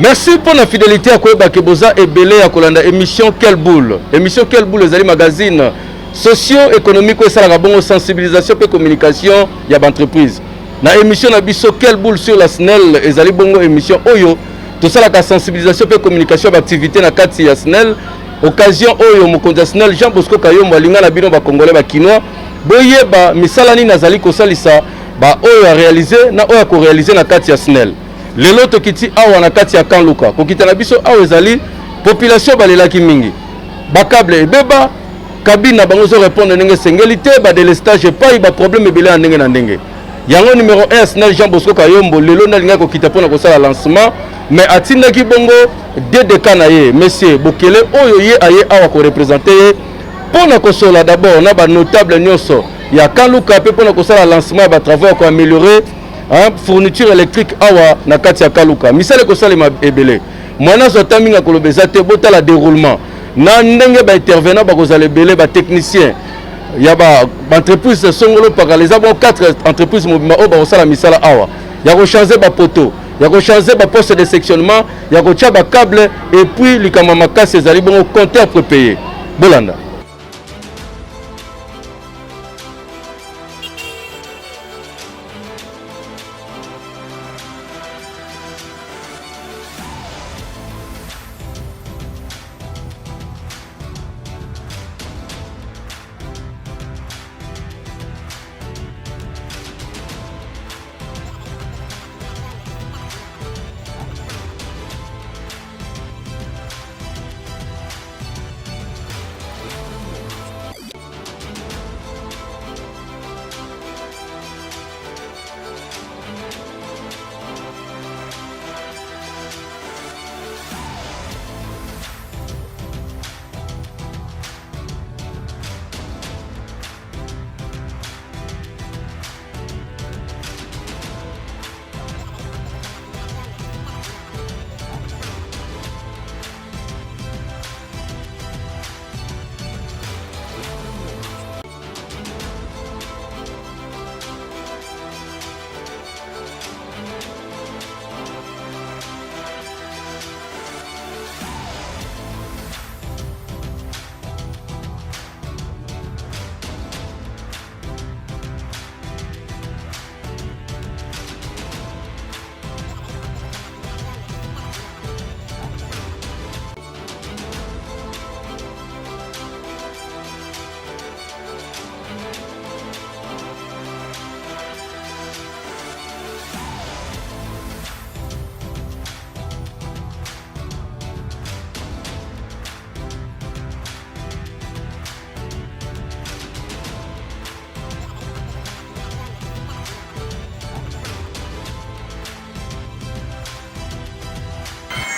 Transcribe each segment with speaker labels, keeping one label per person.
Speaker 1: Merci pour la fidélité à Koeba Keboza et Belé à Kolanda. Émission Quelle Boule. Émission Quelle Boule, les alliés magazine socio-économique et ça la bonne sensibilisation et communication y a d'entreprise. Na émission na biso Quelle Boule sur la SNEL et zali bongo émission Oyo. Tout ça la sensibilisation et communication d'activité na kati ya SNEL. Occasion Oyo mokonza SNEL Jean Bosco Kayombo alinga na bino ba congolais ba kinois. Boye ba misalani nazali kosalisa ba Oyo a réaliser na Oyo ko réaliser na kati ya SNEL. Lelo tokiti awa na kati ya Kanluka kokita na biso awa ezali population balelaki mingi bakable ebeba kabine na bango zo répondre ndenge sengelité ba délestage pas ba problème ebele ndenge na ndenge yango numéro 1 SNEL Jean Bosco Kayombo lelo na linga kokita pona kosala lancement mais atindaki bongo DDK na ye monsieur Bokele oyo ye aye awa ko représenter pona kosola d'abord na ba notable nyonso ya Kanluka pe pona kosala lancement ba travaux ko améliorer fourniture électrique awa na kati ya Kanluka misale ko salema ebele mwana zotaminga kolobeza te botala déroulement na ndenge ba intervenant ba kozala ebele ba technicien ya ba entreprise songolo paralisa bon 4 entreprises mobima o ba kosala misala awa ya ko changer ba poteau ya ko changer ba poste de sectionnement ya ko tia ba câble et puis likama makasi ezali bon compteur prépayé bolanda.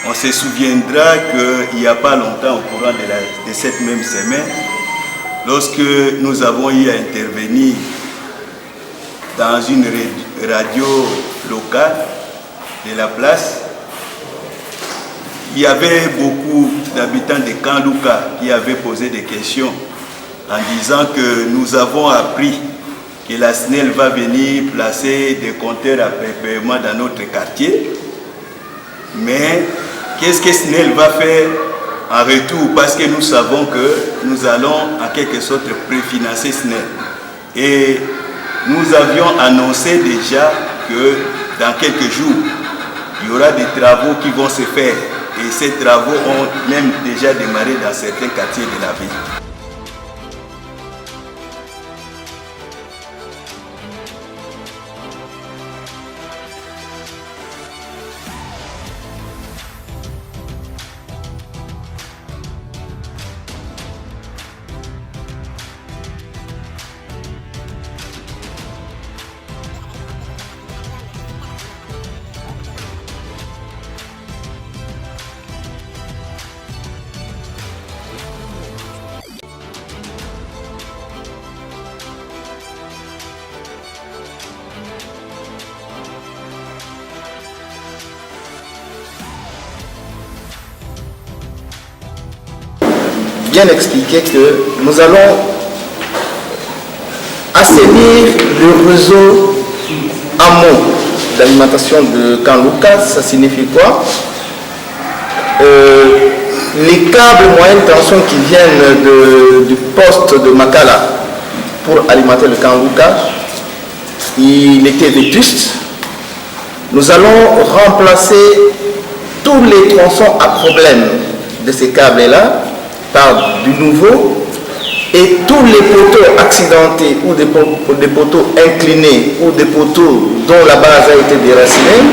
Speaker 2: On se souviendra qu'il n'y a pas longtemps, au courant de cette même semaine, lorsque nous avons eu à intervenir dans une radio locale de la place, il y avait beaucoup d'habitants de Kanluka qui avaient posé des questions en disant que nous avons appris que la SNEL va venir placer des compteurs à prépaiement dans notre quartier, mais qu'est-ce que SNEL va faire en retour? Parce que nous savons que nous allons en quelque sorte préfinancer SNEL. Et nous avions annoncé déjà que dans quelques jours, il y aura des travaux qui vont se faire. Et ces travaux ont même déjà démarré dans certains quartiers de la ville.
Speaker 3: Bien expliquer que nous allons assainir le réseau amont d'alimentation de Kanluka. Ça signifie quoi? les câbles moyenne tension qui viennent du poste de Makala pour alimenter le Kanguka, il était vétuste. Nous allons remplacer tous les tronçons à problème de ces câbles-là par du nouveau, et tous les poteaux accidentés ou des poteaux inclinés ou des poteaux dont la base a été déracinée,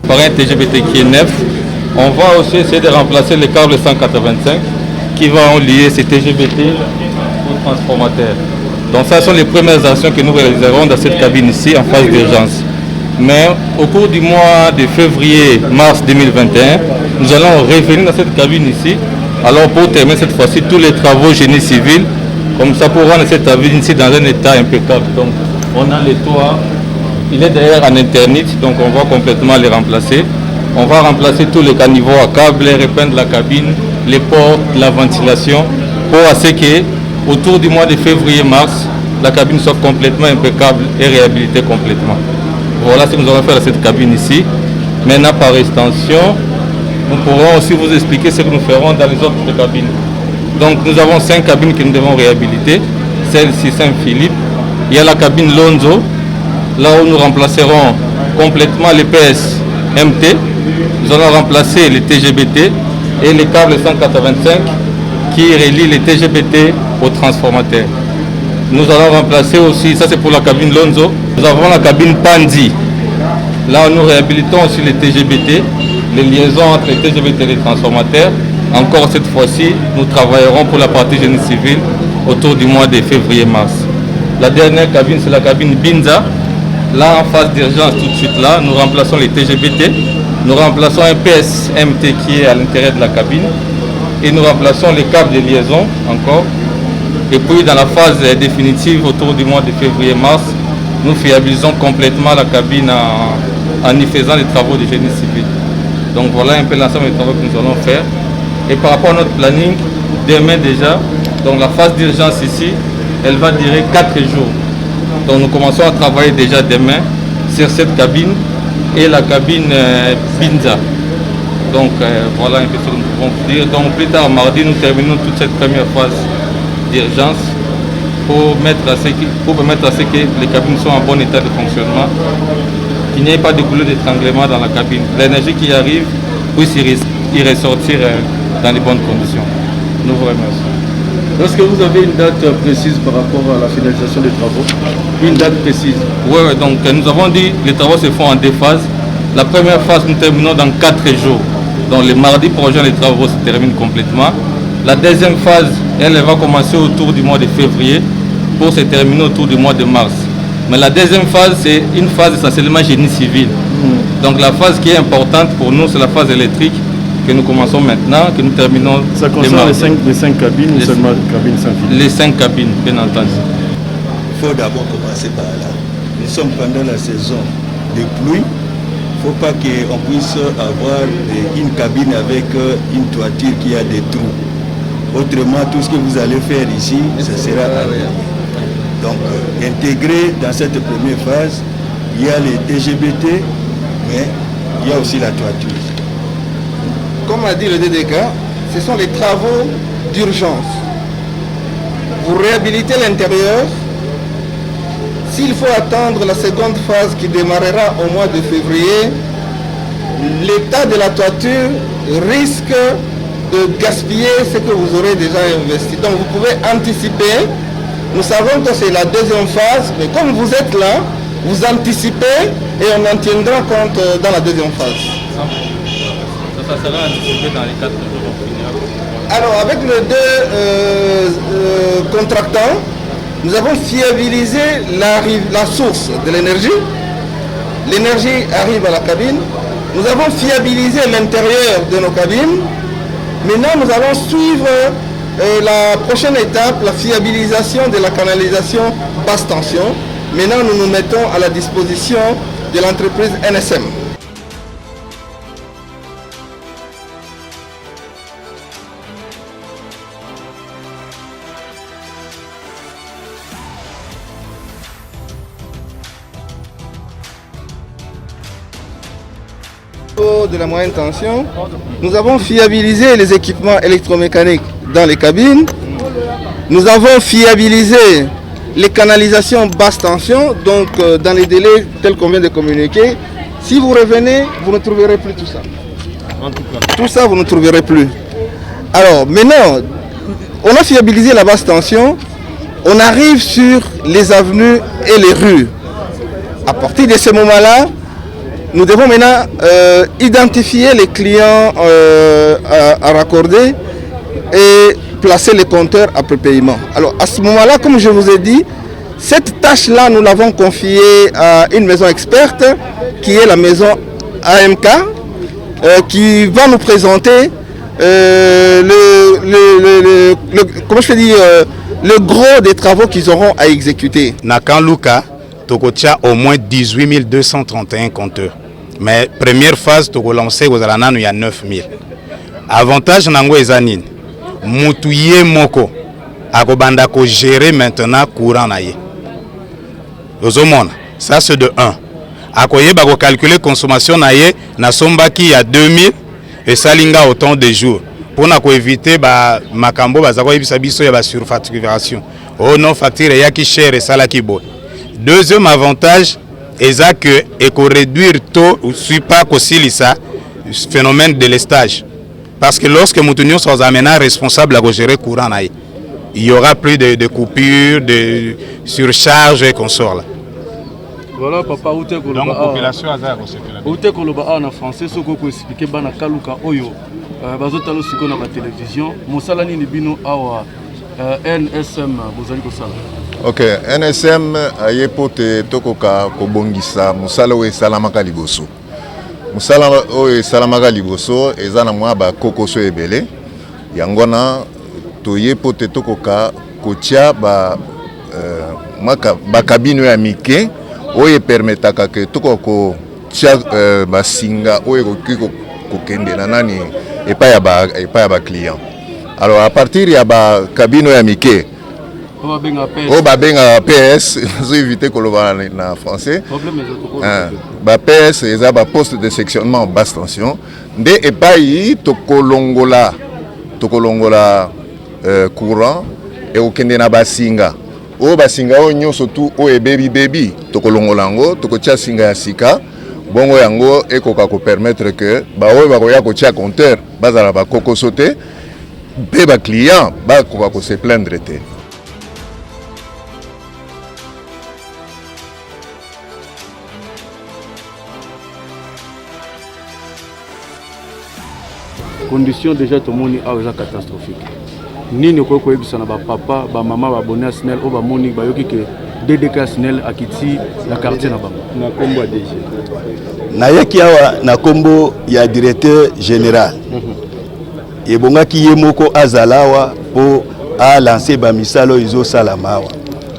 Speaker 4: par un TGBT qui est neuf. On va aussi essayer de remplacer les câbles 185 qui vont lier ces TGBT aux transformateurs. Donc ça sont les premières actions que nous réaliserons dans cette cabine ici en phase d'urgence. Mais au cours du mois de février-mars 2021, nous allons revenir dans cette cabine ici, alors pour terminer cette fois-ci tous les travaux génie civil, comme ça pour rendre cette cabine ici dans un état impeccable. Donc on a les toits. Il est d'ailleurs en internite, donc on va complètement les remplacer. On va remplacer tous les caniveaux à câbles, repeindre la cabine, les portes, la ventilation, pour à ce que, autour du mois de février-mars, la cabine soit complètement impeccable et réhabilitée complètement. Voilà ce que nous allons faire dans cette cabine ici. Maintenant, par extension, nous pourrons aussi vous expliquer ce que nous ferons dans les autres cabines. Donc nous avons 5 cabines que nous devons réhabiliter. Celle-ci, Saint-Philippe. Il y a la cabine Lonzo, là où nous remplacerons complètement les PS MT. Nous allons remplacer les TGBT et les câbles 185 qui relient les TGBT aux transformateurs. Nous allons remplacer aussi, ça c'est pour la cabine Lonzo, nous avons la cabine Pandi. Là où nous réhabilitons aussi les TGBT, les liaisons entre les TGBT et les transformateurs. Encore cette fois-ci, nous travaillerons pour la partie génie civil autour du mois de février-mars. La dernière cabine, c'est la cabine Binza. Là, en phase d'urgence, tout de suite là, nous remplaçons les TGBT, nous remplaçons un PSMT qui est à l'intérieur de la cabine et nous remplaçons les câbles de liaison encore. Et puis, dans la phase définitive, autour du mois de février-mars, nous fiabilisons complètement la cabine en y faisant les travaux de génie civil. Donc voilà un peu l'ensemble des travaux que nous allons faire. Et par rapport à notre planning, demain déjà, donc la phase d'urgence ici, elle va durer 4 jours. Donc nous commençons à travailler déjà demain sur cette cabine et la cabine Binza. Donc voilà un peu ce que nous pouvons dire. Donc plus tard, mardi, nous terminons toute cette première phase d'urgence pour permettre à ce que les cabines soient en bon état de fonctionnement, qu'il n'y ait pas de goulot d'étranglement dans la cabine. L'énergie qui arrive puisse y ressortir dans les bonnes conditions. Nous vous remercions.
Speaker 1: Est-ce que vous avez une date précise par rapport à la finalisation des travaux? Une date précise?
Speaker 4: Oui, donc nous avons dit que les travaux se font en 2 phases. La première phase, nous terminons dans 4 jours. Donc le mardi prochain, les travaux se terminent complètement. La deuxième phase, elle va commencer autour du mois de février pour se terminer autour du mois de mars. Mais la deuxième phase, c'est une phase essentiellement génie civil. Donc la phase qui est importante pour nous, c'est la phase électrique que nous commençons maintenant, que nous terminons.
Speaker 1: Ça concerne les 5 cabines ou seulement cabines sans fil?
Speaker 4: Les 5 cabines, bien entendu.
Speaker 2: Il faut d'abord commencer par là. Nous sommes pendant la saison de pluie. Il ne faut pas qu'on puisse avoir une cabine avec une toiture qui a des trous. Autrement, tout ce que vous allez faire ici, ce sera à rien. Donc, intégré dans cette première phase, il y a les TGBT, mais il y a aussi la toiture.
Speaker 3: Comme a dit le DDK, ce sont les travaux d'urgence. Vous réhabilitez l'intérieur. S'il faut attendre la seconde phase qui démarrera au mois de février, l'état de la toiture risque de gaspiller ce que vous aurez déjà investi. Donc vous pouvez anticiper. Nous savons que c'est la deuxième phase, mais comme vous êtes là, vous anticipez et on en tiendra compte dans la deuxième phase.
Speaker 4: Ça sera anticipé dans les 4 jours.
Speaker 3: Alors avec les 2 contractants, nous avons fiabilisé la source de l'énergie. L'énergie arrive à la cabine. Nous avons fiabilisé l'intérieur de nos cabines. Maintenant, nous allons suivre la prochaine étape, la fiabilisation de la canalisation basse tension. Maintenant, nous nous mettons à la disposition de l'entreprise NSM. De la moyenne tension, nous avons fiabilisé les équipements électromécaniques dans les cabines. Nous avons fiabilisé les canalisations basse tension, donc dans les délais tels qu'on vient de communiquer. Si vous revenez, vous ne trouverez plus tout ça. Tout ça, vous ne trouverez plus. Alors maintenant, on a fiabilisé la basse tension. On arrive sur les avenues et les rues. À partir de ce moment-là, nous devons maintenant identifier les clients à raccorder et placer les compteurs après paiement. Alors à ce moment-là, comme je vous ai dit, cette tâche-là, nous l'avons confiée à une maison experte qui est la maison AMK qui va nous présenter le gros des travaux qu'ils auront à exécuter.
Speaker 5: Nakan Luka, Tokotia au moins 18 231 compteurs. Mais première phase, tu as lancé il y a 9 000. Avantage, nango ezanin. Moutouye moko. Akobanda ko gérer maintenant courant naye. Ça c'est de 1. Akoye bako calculer consommation naye na sombaki ya 2000 et salinga autant de jours. Pour na ko éviter ba makambo bazako yebisa biso ya ba surfacturation. Oh non facture ya ki cher et sala ki bon. Deuxième avantage, c'est que et qu'on réduire tôt ou suit pas aussi ça phénomène de lestage. Parce que lorsque nous tenions sans amener responsable à gérer courant, il y aura plus de coupures, de surcharge et consorts là.
Speaker 1: Voilà papa, où t'es
Speaker 5: donc population
Speaker 1: où t'es en français, ce qu'on peut expliquer bana kaluka oyo bazotalo siko na la télévision mosala ni bino awa NSM bozali ko sala.
Speaker 6: Ok, NSM aye pote tokoka kobongisa musala oyo esalamaka liboso. Musala oyo esalamaka liboso eza na mwa ba kokoso ebele. Yango na toye pote tokoka kotia ba kabine ya mike oyo permetaka ke tokoko tia basinga oyo kokende na nani epa ya ba client. Alors à partir ya ba kabine ya mike oh babenga PS, j'ai évité que l'on en français. Ba PS, ils ont un poste de sectionnement en basse tension. Dès et pas y tokolongola courant et au kendena basinga. Oh basinga o nyo surtout o e baby tokolongolango tokotia singa ya sika. Bongo yango ekoka ko permettre que ba o ba koya ko tia compteur bazala ba koko sauter. mpe baclient bakoka kose plaindre te.
Speaker 1: Condition déjà tout le monde est catastrophique. Nini ko ko ebisa na ba papa ba mama ba abonné à SNEL o ba moni ba yoki ke DDK SNEL akiti la quartier na bango na kombo ya DG
Speaker 2: na yaki awa na kombo ya directeur général et bonga ki yemoko azalawa po a lancer ba misalo izo salamawa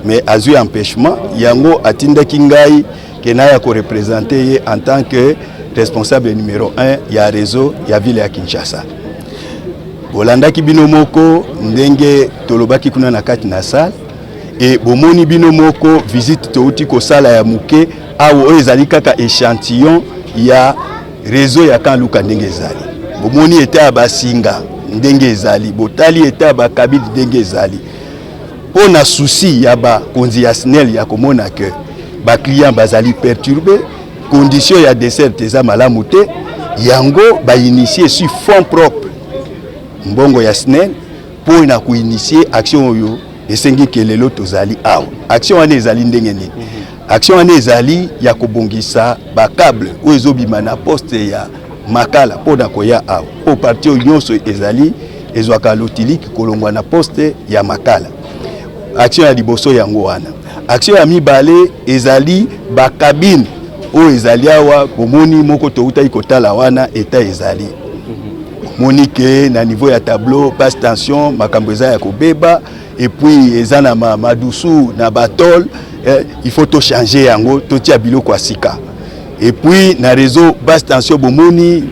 Speaker 2: mais azu empêchement yango atinda kingai kenaya ko représenter en tant que responsable numéro 1 ya réseau ya ville ya Kinshasa. Bolanda ki bino moko ndenge tolobaki kuna na kati na salle et bomoni bino moko visite touti ko sala ya muke awo ezali kaka échantillon ya réseau ya kan luka ndenge ezali. Bomoni eta basinga ndenge ezali, botali eta ba kabili ndenge ezali. Pona souci ya ba konzi ya SNEL ya komona que ba client bazali perturbé, condition ya dessert eza malamu te, yango ba initier sur fonds propres mbongo ya SNEL pour na ku initier action oyo esengi kelelo tozali awa. Action wana ezali ndenge nini? Action wana ezali ya kobongisa ba câble oyo ezobima na poste ya Makala pona koya awa. Po parti nyonso ezali ezwaka lotiliki kolongwa na poste ya Makala. Action ya liboso yango wana. Action ya mibale ezali ba cabine oyo ezali awa bomoni moko touta ikotala wana eta ezali. Monique na niveau ya tableau basse tension makambo eza ya kobeba et puis eza na madusu na batol il faut to changer yango to tia biloko asika et puis na réseau basse tension bomoni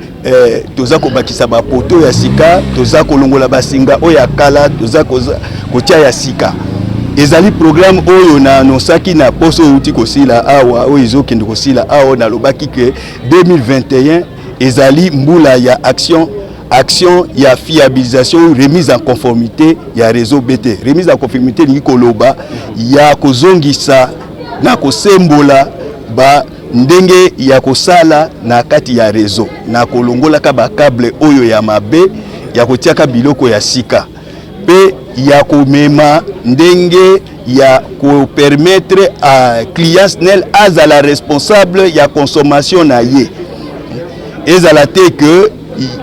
Speaker 2: toza ko bakisa ba poto ya sika toza kolongola basinga oya kala toza ko tia ya sika ezali programme oyo na anosaki na poso uti kosila awa oyo ezokende kosila awa na lobaki ke 2021 ezali mbula ya action ya fiabilisation remise en conformité ya réseau BT. Remise en conformité ni koloba ya kozongisa na kosembola ba ndenge ya kosala na kati ya réseau na kolongola ka ba câble oyo ya mabe ya kotiaka biloko ya sika pe ya komema ndenge ya ko permettre à client SNEL azala responsable ya consommation na ye ezala te que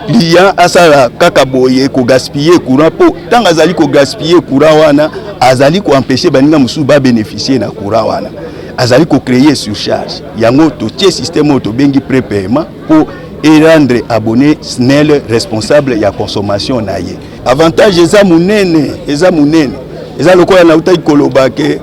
Speaker 2: client asala kaka boye ko gaspiller courant po tant azali ko gaspiller courant wana azali ko empêcher baninga musu ba bénéficier na courant wana azali ko créer surcharge yango to tie système auto bengi prépaiement pour rendre abonné SNEL responsable ya consommation na ye avantage eza munene eza lokola na utai koloba ke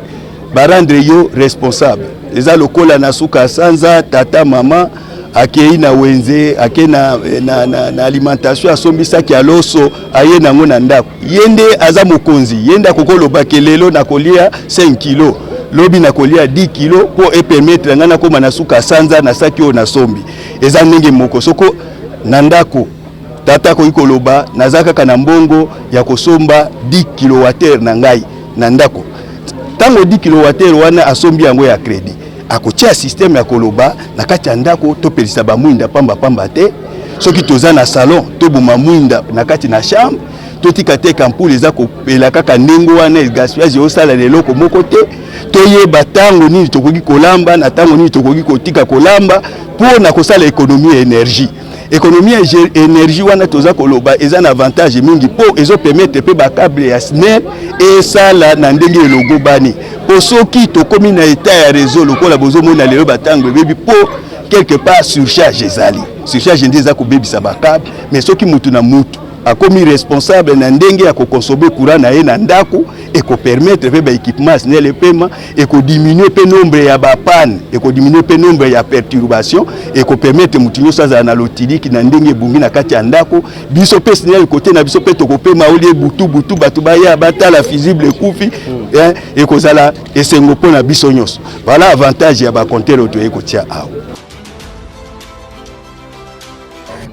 Speaker 2: ba rendre yo responsable eza lokola na suka sanza tata mama akei na wenze ake na alimentation asombisa ki aloso aye nango na ndako yende aza mokonzi yenda kokoloba kelelo na kolia 5 kg lobi na kolia 10 kg pour e permettre ngana koma na suka sanza na saki o na sombi eza ndenge moko soko na ndako tata ko ikoloba nazaka kana mbongo ya kosomba 10 kWh na ngai na ndako tango 10 kWh wana asombi yango ya credit akotia système ya koloba na kati ya ndako to pelisa ba mwinda pamba te soki toza na salon to buma mwinda na kati na chambre to tika te kampule eza kopela kaka ndengo wana gaspillage osala leloko moko te to yeba tango nini tokoki kolamba na tango nini tokoki kotika kolamba pour na kosala économie ya énergie. Économie ya énergie wana toza koloba eza na avantage mingi po ezo permettre pe ba câble ya SNEL et sala na ndenge logo bani po soki to komi na état ya réseau lokola bozo mona lelo batango bebi po quelque part surcharge surcharge ndeza ko bebisa ba câble mais soki mutu na mutu akomi responsable na ndenge ya ko consommer courant na ye na ndako et ko permettre pe ba équipement SNEL et paiement et ko diminuer pe nombre ya ba panne et ko diminuer pe nombre ya perturbation et ko permettre mutu nyosa za na lotiliki na ndenge bungi na kati ya ndako biso pe SNEL côté na biso pe to ko pema olie butu batu ba ya batala visible kufi et ko zala esengo pona biso nyoso voilà avantage ya ba compteur auto e ko tia awo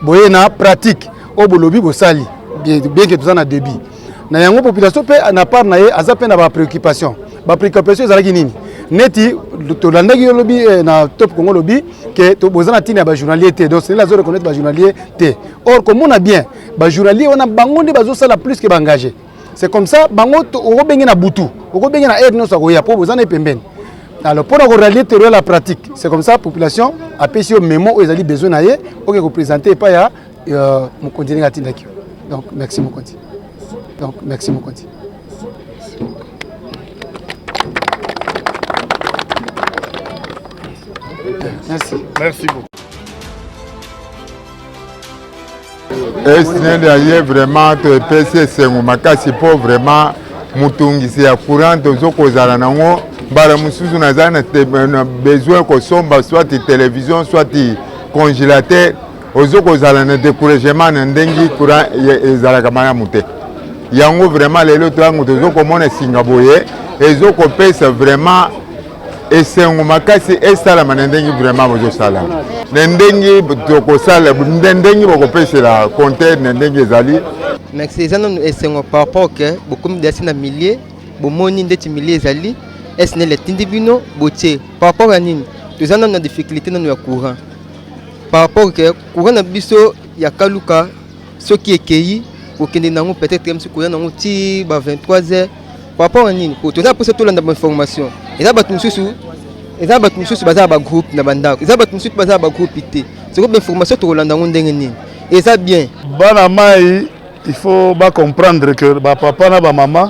Speaker 7: boye na pratique au bolobi bosali bien que tout ça na débit na yango population pe na part na ye aza pe na ba préoccupation ezalaki nini neti tolandaki lobby na Top Congo lobby que to bozana tini ba journalier té donc c'est la zone reconnaître ba journalier té. Or comme on a bien ba journalier on a bango nde bazo sala plus que engagé. C'est comme ça bango o bengi na butu, o bengi na aide no sa ko ya po bozana pembeni. Alors pour réaliser la pratique, c'est comme ça la population a payé au mémo où ils ont besoin d'aller pour représenter pas ya mon continent à Tindaki. Donc merci mon continent. Donc merci mon continent. Merci.
Speaker 8: Merci beaucoup. SNEL aye vraiment te pese sengu makasi po vraiment mutungisi ya courant tozo kozala nango bara mususu nazana besoin ko somba soit télévision soit congélateur ozo kozala na découragement na ndengi courant ezala kamana mute yango vraiment lelo toango tozo komona singaboye ezo ko pesa vraiment esengo makasi esalama na ndengi vraiment bozosala na ndengi tokosala ndengi bokopesela compteur na ndengi ezali
Speaker 9: merci ezana esengo par rapport que bokomi desi na milliers bomoni ndeti milliers ezali esne le tindi bino botie par rapport à nini tozana na difficulté na ya courant par rapport que courant na biso ya kaluka soki ekei okende nango peut-être même si courant nango ti ba 23h par rapport à nini ko toza poser tout la information eza batu mususu baza ba groupe na bandako eza batu mususu baza ba groupe ité c'est comme information to kolanda ngo ndenge nini eza bien
Speaker 8: bana mai il faut ba comprendre que ba papa na ba mama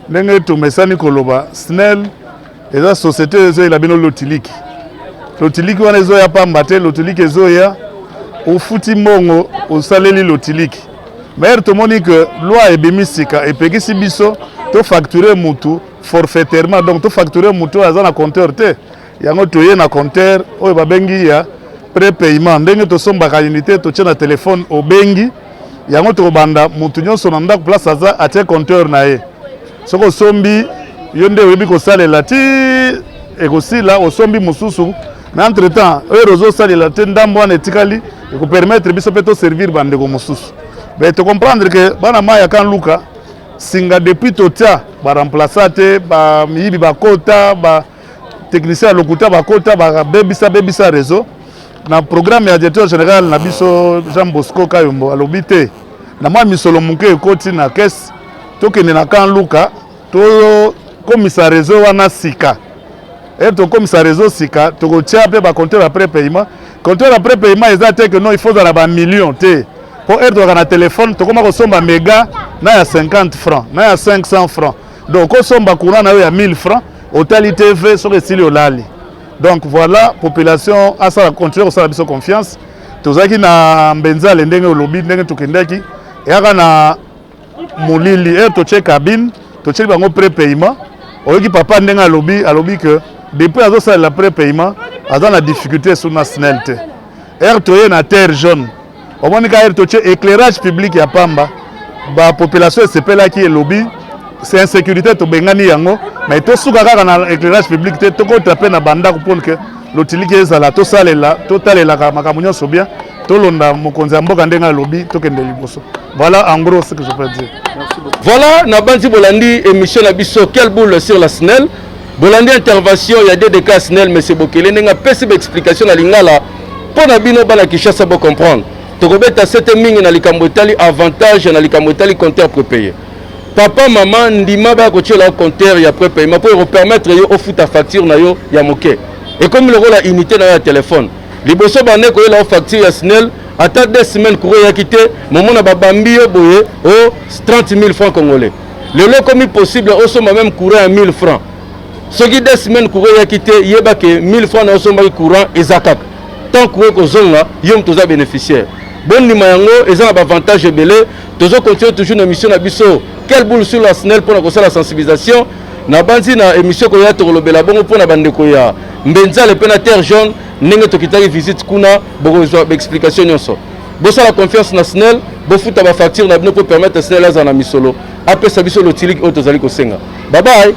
Speaker 8: ndenge to mesani koloba SNEL eza société ezo ila bino lotiliki wana ezo ya pamba te lotiliki ezo ya ofuti mbongo osaleli lotiliki mais tomoni que loi ebimisika epekisi biso to facturer mutu forfaitairement donc to facturer mutu aza na compteur te yango toye na compteur oyo babengi ya prépaiement ndenge tosombaka unité totie na téléphone obengi yango tokobanda mutu nyonso na ndako place aza atie compteur na ye soko sombi yo nde oyebi kosalela ti ekosila osombi mosusu mais entre temps oyo ozosalela te ndambo wana etikali ekopermettre biso mpe toservir bandeko mosusu mais tocomprendre que bana mai ya kan luka singa depuis totia baremplaça te bamiyibi bakota batechnicien ya lokuta bakota babebisa réseau na programme ya directeur général na biso Jean Bosco Kayombo alobi te na mwa misolo moke ekoti na kese tokende na kan luka tokomisa réseau wana sika tokomisa réseau sika tokotia mpe bacompteur après paiement compteur après paiement eza te que non il faut zala bamillion te pour être dans téléphone tokoma kosomba méga na ya 50 francs na ya 500 francs donc kosomba courant na yo ya 1000 francs otali TV soki esili olali donc voilà population asala continuer kosala biso confiance tozalaki na mbenzale ndenge olobi ndenge tokendaki eyaka na molili totie cabine totie bango prépaiement oyoki papa ndenge alobi que depuis azosalela prépaiement aza na difficulté sur na SNEL te toye na terre jaune omoni ka totie éclairage public ya pamba ba population esepelaki elobi c'est insécurité tobengani yango mais tosuka kaka na éclairage public te tokota pe na bandako pour que lotiliki ezala totalelaka makambo nyonso bien tolonda mokonzi ya mboka ndenge alobi tokende liboso. Voilà en gros ce que je peux dire.
Speaker 1: Voilà na bandi bolandi émission na biso quelle boule sur la SNEL bolandi intervention il y a des cas SNEL monsieur Bokele nenga pesi explication na lingala pour na bino bana Kinshasa bo comprendre tokobeta cette mingi na likambo etali avantage na likambo etali compteur prépayé papa maman ndima ba ko tshela compteur ya prépaiement pour permettre yo ofuta facture na yo ya moke et comme le rôle unité na ya téléphone liboso bane ko la facture ya SNEL ata 2 semaines courrier ya quitté moment na babambi yo boye au 30 000 francs congolais le lot comme possible au sommet même courant à 1000 francs ce qui 2 semaines courrier ya quitté yeba que 1000 francs na sommet courant ezakak tant courrier ko zonga yom toza bénéficiaire bon nima yango eza na avantage belé tozo continuer toujours na mission na biso quelle boule sur la SNEL pour na la sensibilisation na bandi na émission ko ya to lobela bongo pour na bande ko ya mbenza le pena terre jaune ndenge tokitaki visite kuna bokozwa explication nyonso bosa la confiance na SNEL bofuta ba facture na bino pour permettre SNEL azana misolo après sa biso lotilik auto zali ko senga bye bye.